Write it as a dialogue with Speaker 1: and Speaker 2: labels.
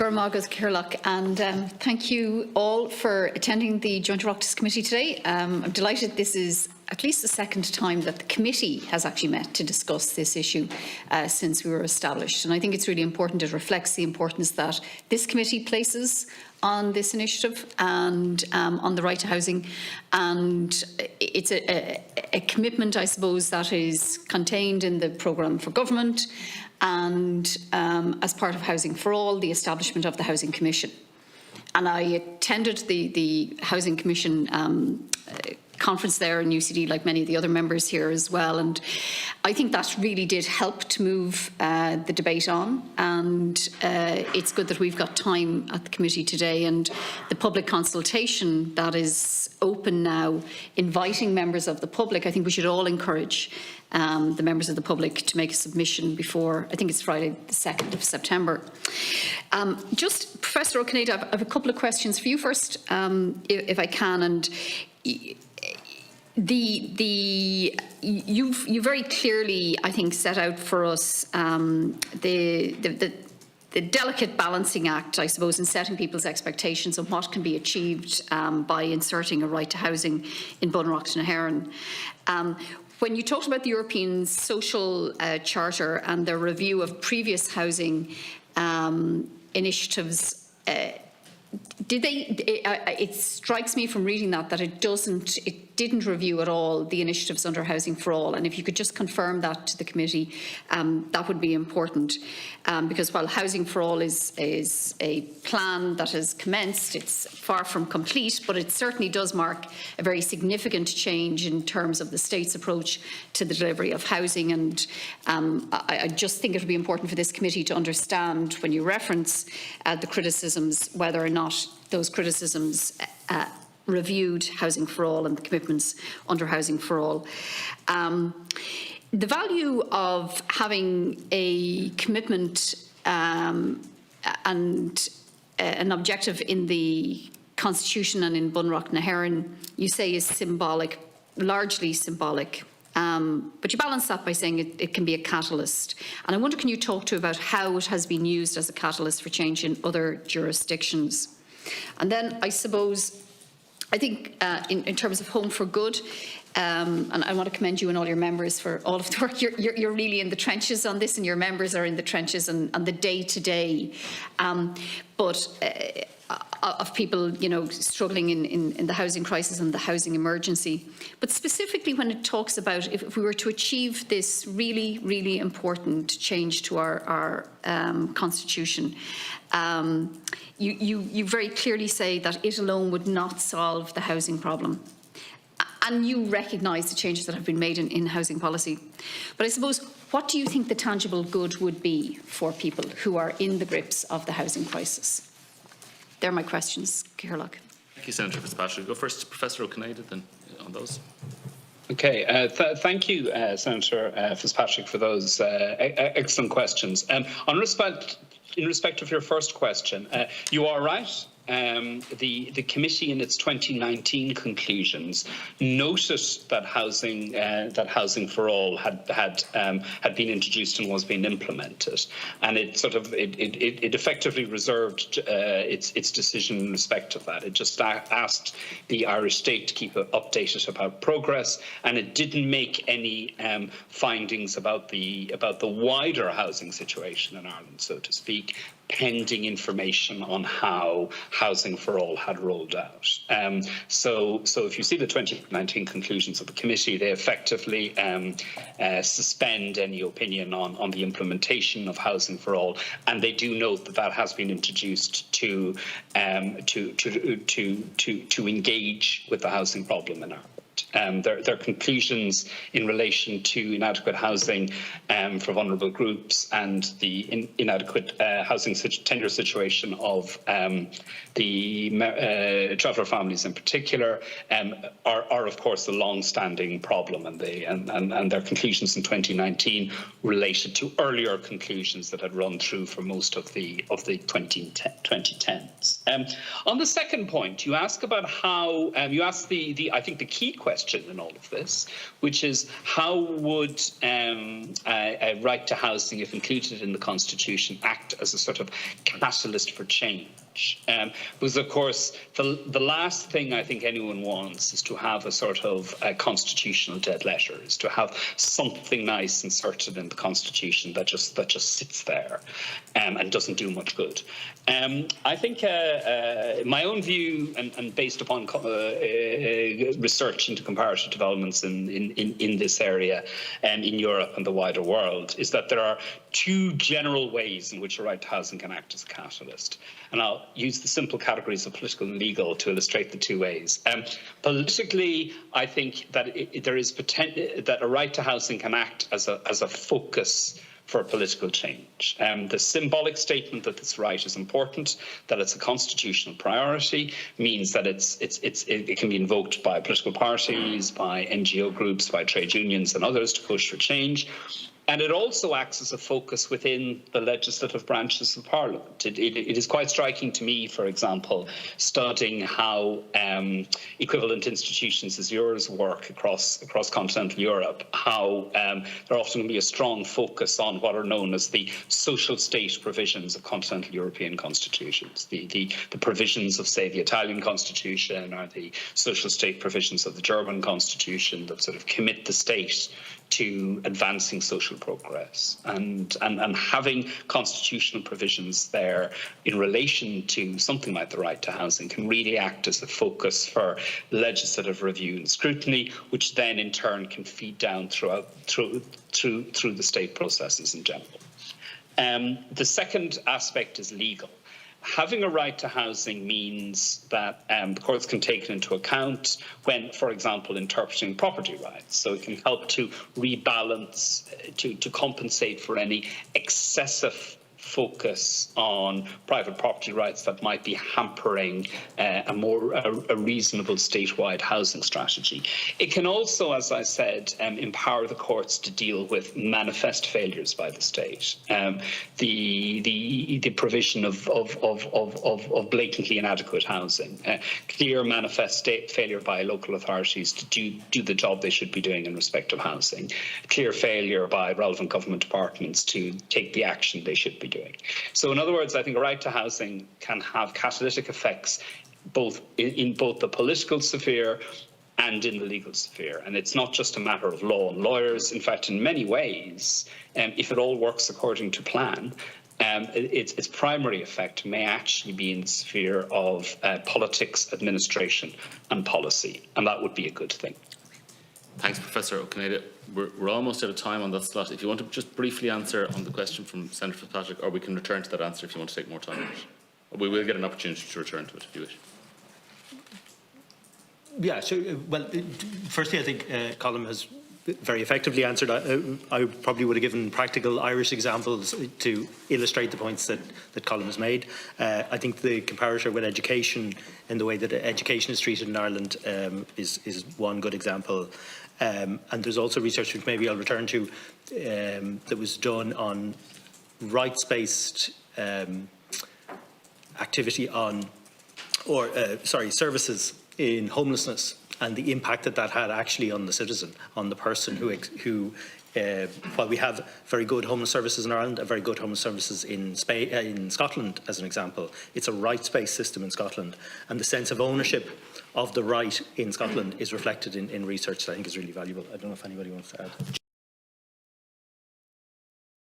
Speaker 1: Gurmagas Kirloch, and thank you all for attending the Joint Oireachtas Committee today. I'm delighted this is at least the second time that the committee has actually met to discuss this issue since we were established. And I think it's really important. It reflects the importance that this committee places on this initiative and on the right to housing. And it's a commitment, I suppose, that is contained in the programme for government and as part of Housing for All, the establishment of the Housing Commission. And I attended the Housing Commission conference there in UCD, like many of the other members here as well. And I think that really did help to move the debate on. And it's good that we've got time at the committee today, and the public consultation that is open now, inviting members of the public. I think we should all encourage the members of the public to make a submission before, I think it's Friday the 2nd of September. Just, Professor O'Cinneide, I have a couple of questions for you first, if I can. And you very clearly, I think, set out for us the delicate balancing act, I suppose, in setting people's expectations of what can be achieved by inserting a right to housing in Oireachtas na hÉireann. When you talked about the European Social Charter and the review of previous housing initiatives, it strikes me from reading that it didn't review at all the initiatives under Housing for All. And if you could just confirm that to the committee, that would be important. Because while Housing for All is a plan that has commenced, it's far from complete, but it certainly does mark a very significant change in terms of the state's approach to the delivery of housing. And I just think it would be important for this committee to understand, when you reference the criticisms, whether or not those criticisms reviewed Housing for All and the commitments under Housing for All. The value of having a commitment and an objective in the Constitution and in Oireachtas na hÉireann, you say, is symbolic, largely symbolic. But you balance that by saying it can be a catalyst. And I wonder, can you talk to about how it has been used as a catalyst for change in other jurisdictions? And then, I suppose, I think in terms of Home for Good, and I want to commend you and all your members for all of the work. You're really in the trenches on this, and your members are in the trenches and the day-to-day. Of people, struggling in the housing crisis and the housing emergency. But specifically when it talks about if we were to achieve this really, really important change to our constitution, you very clearly say that it alone would not solve the housing problem. And you recognise the changes that have been made in housing policy. But I suppose, what do you think the tangible good would be for people who are in the grips of the housing crisis? They're my questions, Kirloch.
Speaker 2: Thank you, Senator Fitzpatrick. Go first to Professor O'Cinneide then on those.
Speaker 3: Okay, thank you, Senator Fitzpatrick, for those excellent questions. In respect of your first question, you are right. The committee in its 2019 conclusions noted that housing for all had been introduced and was being implemented, and it effectively reserved its decision in respect of that. It just asked the Irish state to keep updated about progress, and it didn't make any findings about the wider housing situation in Ireland, so to speak, pending information on how Housing for All had rolled out. So if you see the 2019 conclusions of the committee, they effectively suspend any opinion on the implementation of Housing for All, and they do note that has been introduced to engage with the housing problem in Ireland. Their conclusions in relation to inadequate housing for vulnerable groups and the inadequate housing tenure situation of the traveller families in particular are of course a long-standing problem, and their conclusions in 2019 related to earlier conclusions that had run through for most of the 2010s. On the second point, you ask about how I think the key question question in all of this, which is how would a right to housing, if included in the Constitution, act as a sort of catalyst for change? Because, of course, the last thing I think anyone wants is to have a sort of constitutional dead letter, is to have something nice inserted in the Constitution that just sits there and doesn't do much good. I think my own view, and based upon research into comparative developments in this area and in Europe and the wider world, is that there are two general ways in which a right to housing can act as a catalyst. And I'll use the simple categories of political and legal to illustrate the two ways. Politically, I think that there is potential that a right to housing can act as a focus for political change. The symbolic statement that this right is important, that it's a constitutional priority, means that it can be invoked by political parties, by NGO groups, by trade unions and others to push for change. And it also acts as a focus within the legislative branches of Parliament. It is quite striking to me, for example, studying how equivalent institutions as yours work across continental Europe, how there often can be a strong focus on what are known as the social state provisions of continental European constitutions, the provisions of, say, the Italian constitution or the social state provisions of the German constitution that sort of commit the state to advancing social progress, and having constitutional provisions there in relation to something like the right to housing can really act as a focus for legislative review and scrutiny, which then in turn can feed down through the state processes in general. The second aspect is legal. Having a right to housing means that the courts can take it into account when, for example, interpreting property rights. So it can help to rebalance, to compensate for any excessive focus on private property rights that might be hampering a reasonable statewide housing strategy. It can also, as I said, empower the courts to deal with manifest failures by the state. The provision of blatantly inadequate housing, clear manifest failure by local authorities to do the job they should be doing in respect of housing, clear failure by relevant government departments to take the action they should be doing. So in other words, I think a right to housing can have catalytic effects in both the political sphere and in the legal sphere. And it's not just a matter of law and lawyers. In fact, in many ways, if it all works according to plan, its primary effect may actually be in the sphere of politics, administration and policy. And that would be a good thing.
Speaker 2: Thanks, Professor O'Cinneide. We're almost out of time on that slot. If you want to just briefly answer on the question from Senator Fitzpatrick, or we can return to that answer if you want to take more time on it. We will get an opportunity to return to it if you wish.
Speaker 4: Yeah, so, well, firstly, I think Colm has very effectively answered. I probably would have given practical Irish examples to illustrate the points that Colm has made. I think the comparator with education and the way that education is treated in Ireland is one good example. And there's also research, which maybe I'll return to, that was done on rights-based activity on, services in homelessness, and the impact that had actually on the citizen, on the person who while we have very good homeless services in Ireland and very good homeless services in Scotland, as an example, it's a rights-based system in Scotland, and the sense of ownership of the right in Scotland is reflected in research that I think is really valuable. I don't know if anybody wants to add.